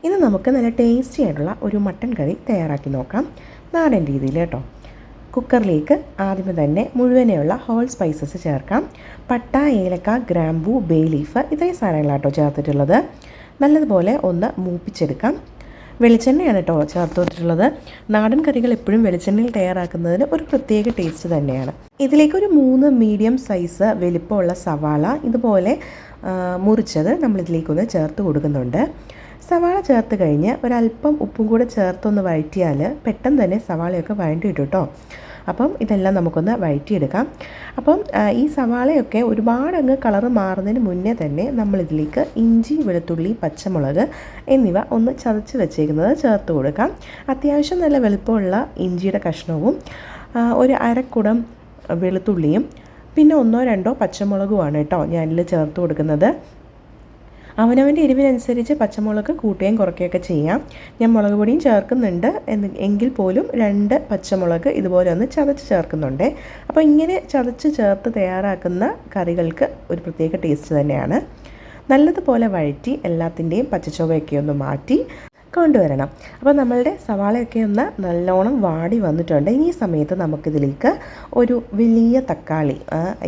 ഇനി നമുക്ക് നല്ല ടേസ്റ്റി ആയിട്ടുള്ള ഒരു മട്ടൻ കറി തയ്യാറാക്കി നോക്കാം, നാടൻ രീതിയിൽ കേട്ടോ. കുക്കറിലേക്ക് ആദ്യമേ തന്നെ മുഴുവനെയുള്ള ഹോൾ സ്പൈസസ് ചേർക്കാം. പട്ട, ഏലക്ക, ഗ്രാമ്പൂ, ബേ ലീഫ് ഇത്രയും സാധനങ്ങളാട്ടോ ചേർത്തിട്ടുള്ളത്. നല്ലതുപോലെ ഒന്ന് മൂപ്പിച്ചെടുക്കാം. വെളിച്ചെണ്ണയാണ് കേട്ടോ ചേർത്തിട്ടുള്ളത്. നാടൻ കറികൾ എപ്പോഴും വെളിച്ചെണ്ണയിൽ തയ്യാറാക്കുന്നതിന് ഒരു പ്രത്യേക ടേസ്റ്റ് തന്നെയാണ്. ഇതിലേക്കൊരു 3 മീഡിയം സൈസ് വലിപ്പമുള്ള സവാള ഇതുപോലെ മുറിച്ചത് നമ്മളിതിലേക്കൊന്ന് ചേർത്ത് കൊടുക്കുന്നുണ്ട്. സവാള ചേർത്ത് കഴിഞ്ഞ് ഒരല്പം ഉപ്പും കൂടെ ചേർത്തൊന്ന് വഴറ്റിയാൽ പെട്ടെന്ന് തന്നെ സവാളയൊക്കെ വഴണ്ടി കിട്ടും കേട്ടോ. അപ്പം ഇതെല്ലാം നമുക്കൊന്ന് വഴറ്റിയെടുക്കാം. അപ്പം ഈ സവാളയൊക്കെ ഒരുപാടങ്ങ് കളറ് മാറുന്നതിന് മുന്നേ തന്നെ നമ്മളിതിലേക്ക് ഇഞ്ചി, വെളുത്തുള്ളി, പച്ചമുളക് എന്നിവ ഒന്ന് ചതച്ച് വെച്ചേക്കുന്നത് ചേർത്ത് കൊടുക്കാം. അത്യാവശ്യം നല്ല വലുപ്പമുള്ള ഇഞ്ചിയുടെ കഷ്ണവും ഒരു അരക്കുടം വെളുത്തുള്ളിയും പിന്നെ 1-2 പച്ചമുളകുമാണ് കേട്ടോ ഞാനിതിൽ ചേർത്ത് കൊടുക്കുന്നത്. അവനവൻ്റെ എരിവിനനുസരിച്ച് പച്ചമുളക് കൂട്ടുകയും കുറയ്ക്കുകയൊക്കെ ചെയ്യാം. ഞാൻ മുളക് പൊടിയും ചേർക്കുന്നുണ്ട്, എങ്കിൽ പോലും 2 പച്ചമുളക് ഇതുപോലെ ഒന്ന് ചതച്ച് ചേർക്കുന്നുണ്ട്. അപ്പോൾ ഇങ്ങനെ ചതച്ച് ചേർത്ത് തയ്യാറാക്കുന്ന കറികൾക്ക് ഒരു പ്രത്യേക ടേസ്റ്റ് തന്നെയാണ്. നല്ലതുപോലെ വഴറ്റി എല്ലാത്തിൻ്റെയും പച്ചച്ചുവയൊക്കെ ഒന്ന് മാറ്റി കൊണ്ടുവരണം. അപ്പോൾ നമ്മളുടെ സവാളയൊക്കെ ഒന്ന് നല്ലോണം വാടി വന്നിട്ടുണ്ട്. ഈ സമയത്ത് നമുക്കിതിലേക്ക് ഒരു വലിയ തക്കാളി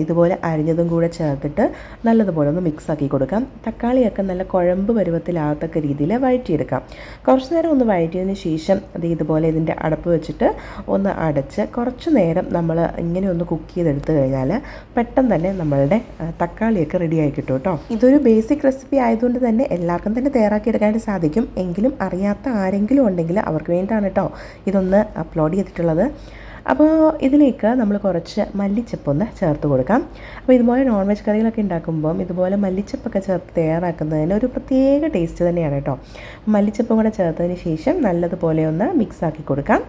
ഇതുപോലെ അരിഞ്ഞതും കൂടെ ചേർത്തിട്ട് നല്ലതുപോലെ ഒന്ന് മിക്സാക്കി കൊടുക്കാം. തക്കാളിയൊക്കെ നല്ല കുഴമ്പ് പരുവത്തിലാകത്തക്ക രീതിയിൽ വഴറ്റിയെടുക്കാം. കുറച്ച് നേരം ഒന്ന് വഴറ്റിയതിന് ശേഷം ഇതുപോലെ ഇതിൻ്റെ അടപ്പ് വെച്ചിട്ട് ഒന്ന് അടച്ച് കുറച്ച് നേരം നമ്മൾ ഇങ്ങനെ ഒന്ന് കുക്ക് ചെയ്തെടുത്ത് കഴിഞ്ഞാൽ പെട്ടെന്ന് തന്നെ നമ്മളുടെ തക്കാളിയൊക്കെ റെഡിയായി കിട്ടും കേട്ടോ. ഇതൊരു ബേസിക് റെസിപ്പി ആയതുകൊണ്ട് തന്നെ എല്ലാവർക്കും തന്നെ തയ്യാറാക്കിയെടുക്കാനായിട്ട് സാധിക്കും. എങ്കിലും അറിയാത്ത ആരെങ്കിലും ഉണ്ടെങ്കിൽ അവർക്ക് വേണ്ടിയിട്ടാണ് കേട്ടോ ഇതൊന്ന് അപ്ലോഡ് ചെയ്തിട്ടുള്ളത്. അപ്പോൾ ഇതിലേക്ക് നമ്മൾ കുറച്ച് മല്ലിച്ചപ്പൊന്ന് ചേർത്ത് കൊടുക്കാം. അപ്പോൾ ഇതുപോലെ നോൺ വെജ് കറികളൊക്കെ ഉണ്ടാക്കുമ്പം ഇതുപോലെ മല്ലിച്ചപ്പൊക്കെ ചേർത്ത് തയ്യാറാക്കുന്നതിന് ഒരു പ്രത്യേക ടേസ്റ്റ് തന്നെയാണ് കേട്ടോ. മല്ലിച്ചപ്പും കൂടെ ചേർത്തതിന് ശേഷം നല്ലതുപോലെ ഒന്ന് മിക്സാക്കി കൊടുക്കാം.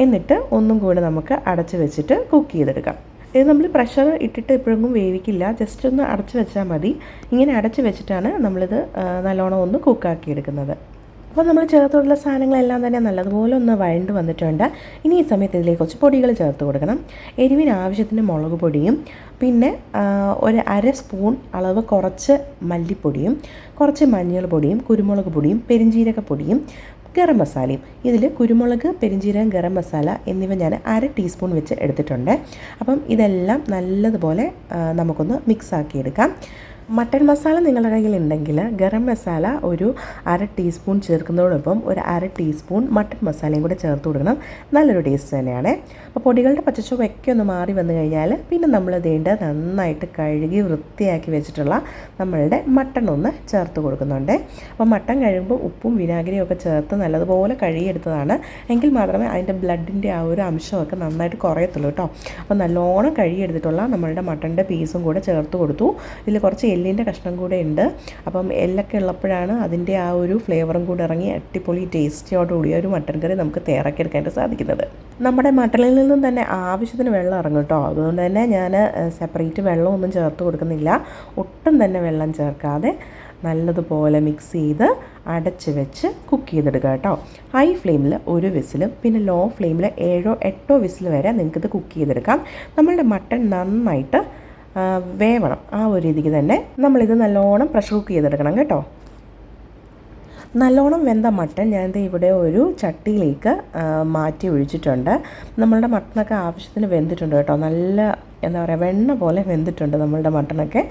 എന്നിട്ട് ഒന്നും കൂടെ നമുക്ക് അടച്ച് വെച്ചിട്ട് കുക്ക് ചെയ്തെടുക്കാം. ഇത് നമ്മൾ പ്രഷർ ഇട്ടിട്ട് എപ്പോഴെങ്കിലും വേവിക്കില്ല, ജസ്റ്റ് ഒന്ന് അടച്ച് വെച്ചാൽ മതി. ഇങ്ങനെ അടച്ച് വെച്ചിട്ടാണ് നമ്മളിത് നല്ലോണം ഒന്ന് കുക്കാക്കി എടുക്കുന്നത്. അപ്പോൾ നമ്മൾ ചേർത്തുള്ള സാധനങ്ങളെല്ലാം തന്നെ നല്ലതുപോലെ ഒന്ന് വഴണ്ട് വന്നിട്ടുണ്ട്. ഇനി ഈ സമയത്ത് ഇതിലേക്ക് കുറച്ച് പൊടികൾ ചേർത്ത് കൊടുക്കണം. എരിവിന് ആവശ്യത്തിന് മുളക് പൊടിയും പിന്നെ ഒരു 1/2 സ്പൂൺ അളവ് കുറച്ച് മല്ലിപ്പൊടിയും കുറച്ച് മഞ്ഞൾ പൊടിയും കുരുമുളക് പൊടിയും പെരിഞ്ജീരക പൊടിയും ഗരം മസാലയും. ഇതിൽ കുരുമുളക്, പെരിഞ്ജീരകം, ഗരം മസാല എന്നിവ ഞാൻ 1/2 ടീസ്പൂൺ വെച്ച് എടുത്തിട്ടുണ്ട്. അപ്പം ഇതെല്ലാം നല്ലതുപോലെ നമുക്കൊന്ന് മിക്സാക്കി എടുക്കാം. മട്ടൻ മസാല നിങ്ങളുടെ കയ്യിലുണ്ടെങ്കിൽ ഗരം മസാല ഒരു 1/2 ടീസ്പൂൺ ചേർക്കുന്നതോടൊപ്പം ഒരു 1/2 ടീസ്പൂൺ മട്ടൻ മസാലയും കൂടെ ചേർത്ത് കൊടുക്കണം. നല്ലൊരു ടേസ്റ്റ് തന്നെയാണ്. അപ്പോൾ പൊടികളുടെ പച്ചച്ചുവയൊക്കെ ഒന്ന് മാറി വന്നു കഴിഞ്ഞാൽ പിന്നെ നമ്മൾ നന്നായിട്ട് കഴുകി വൃത്തിയാക്കി വെച്ചിട്ടുള്ള നമ്മളുടെ മട്ടൺ ഒന്ന് ചേർത്ത് കൊടുക്കുന്നുണ്ട്. അപ്പോൾ മട്ടൺ കഴുകുമ്പോൾ ഉപ്പും വിനാഗിരിയും ഒക്കെ ചേർത്ത് നല്ലതുപോലെ കഴുകിയെടുത്തതാണ്. എങ്കിൽ മാത്രമേ അതിൻ്റെ ബ്ലഡിൻ്റെ ആ ഒരു അംശമൊക്കെ നന്നായിട്ട് കുറയത്തുള്ളൂ കേട്ടോ. അപ്പോൾ നല്ലോണം കഴുകിയെടുത്തിട്ടുള്ള നമ്മളുടെ മട്ടൻ്റെ പീസും കൂടെ ചേർത്ത് കൊടുത്തു. ഇതിൽ കുറച്ച് എല്ലിൻ്റെ കഷ്ണം കൂടെ ഉണ്ട്. അപ്പം എല്ലൊക്കെ ഉള്ളപ്പോഴാണ് അതിൻ്റെ ആ ഒരു ഫ്ലേവറും കൂടെ ഇറങ്ങി അടിപൊളി ടേസ്റ്റിയോടുകൂടി ഒരു മട്ടൻ കറി നമുക്ക് തയ്യാറാക്കിയെടുക്കാനായിട്ട് സാധിക്കുന്നത്. നമ്മുടെ മട്ടണിൽ നിന്നും തന്നെ ആവശ്യത്തിന് വെള്ളം ഇറങ്ങും കേട്ടോ. അതുകൊണ്ട് തന്നെ ഞാൻ സെപ്പറേറ്റ് വെള്ളമൊന്നും ചേർത്ത് കൊടുക്കുന്നില്ല. ഒട്ടും തന്നെ വെള്ളം ചേർക്കാതെ നല്ലതുപോലെ മിക്സ് ചെയ്ത് അടച്ച് വെച്ച് കുക്ക് ചെയ്തെടുക്കുക കേട്ടോ. ഹൈ ഫ്ലെയിമിൽ 1 വിസിലും പിന്നെ ലോ ഫ്ലെയിമിൽ 7-8 വിസിൽ വരെ നിങ്ങൾക്കിത് കുക്ക് ചെയ്തെടുക്കാം. നമ്മളുടെ മട്ടൺ നന്നായിട്ട് വേവണം. ആ ഒരു രീതിക്ക് തന്നെ നമ്മളിത് നല്ലോണം പ്രഷർ കുക്ക് ചെയ്തെടുക്കണം കേട്ടോ. നല്ലോണം വെന്ത മട്ടൺ ഞാൻ ഇവിടെ ഒരു ചട്ടിയിലേക്ക് മാറ്റി ഒഴിച്ചിട്ടുണ്ട്. നമ്മളുടെ മട്ടനൊക്കെ ആവശ്യത്തിന് വെന്തിട്ടുണ്ട് കേട്ടോ. നല്ല എന്താ പറയുക, വെണ്ണ പോലെ വെന്തിട്ടുണ്ട് നമ്മളുടെ മട്ടനൊക്കെ.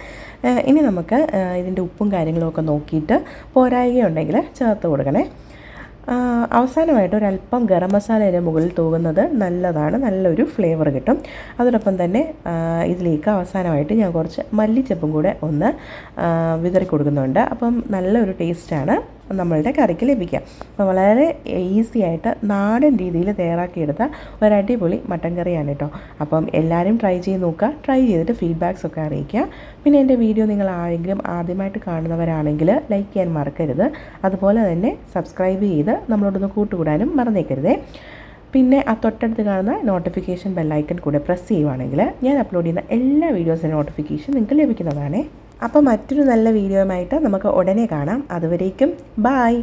ഇനി നമുക്ക് ഇതിൻ്റെ ഉപ്പും കാര്യങ്ങളും ഒക്കെ നോക്കിയിട്ട് പോരായ്കയുണ്ടെങ്കിൽ ചേർത്ത് കൊടുക്കണേ. അവസാനമായിട്ട് ഒരല്പം ഗരം മസാല അതിൻ്റെ മുകളിൽ തൂകുന്നത് നല്ലതാണ്, നല്ലൊരു ഫ്ലേവർ കിട്ടും. അതോടൊപ്പം തന്നെ ഇതിലേക്ക് അവസാനമായിട്ട് ഞാൻ കുറച്ച് മല്ലിച്ചപ്പും കൂടെ ഒന്ന് വിതറി കൊടുക്കുന്നുണ്ട്. അപ്പം നല്ലൊരു ടേസ്റ്റാണ് നമ്മളുടെ കറിക്ക് ലഭിക്കുക. അപ്പോൾ വളരെ ഈസി ആയിട്ട് നാടൻ രീതിയിൽ തയ്യാറാക്കിയെടുത്ത ഒരടിപൊളി മട്ടൻ കറിയാണ് കേട്ടോ. അപ്പം എല്ലാവരും ട്രൈ ചെയ്ത് നോക്കുക. ട്രൈ ചെയ്തിട്ട് ഫീഡ്ബാക്സ് ഒക്കെ അറിയിക്കുക. പിന്നെ എൻ്റെ വീഡിയോ നിങ്ങൾ ആരെങ്കിലും ആദ്യമായിട്ട് കാണുന്നവരാണെങ്കിൽ ലൈക്ക് ചെയ്യാൻ മറക്കരുത്. അതുപോലെ തന്നെ സബ്സ്ക്രൈബ് ചെയ്ത് നമ്മളോടൊന്ന് കൂട്ടുകൂടാനും മറന്നേക്കരുതേ. പിന്നെ ആ തൊട്ടടുത്ത് കാണുന്ന നോട്ടിഫിക്കേഷൻ ബെല്ലൈക്കൺ കൂടെ പ്രസ് ചെയ്യുവാണെങ്കിൽ ഞാൻ അപ്ലോഡ് ചെയ്യുന്ന എല്ലാ വീഡിയോസിൻ്റെ നോട്ടിഫിക്കേഷൻ നിങ്ങൾക്ക് ലഭിക്കുന്നതാണ്. അപ്പോൾ മറ്റൊരു നല്ല വീഡിയോയുമായിട്ട് നമുക്ക് ഉടനെ കാണാം. അതുവരേക്കും ബായ്.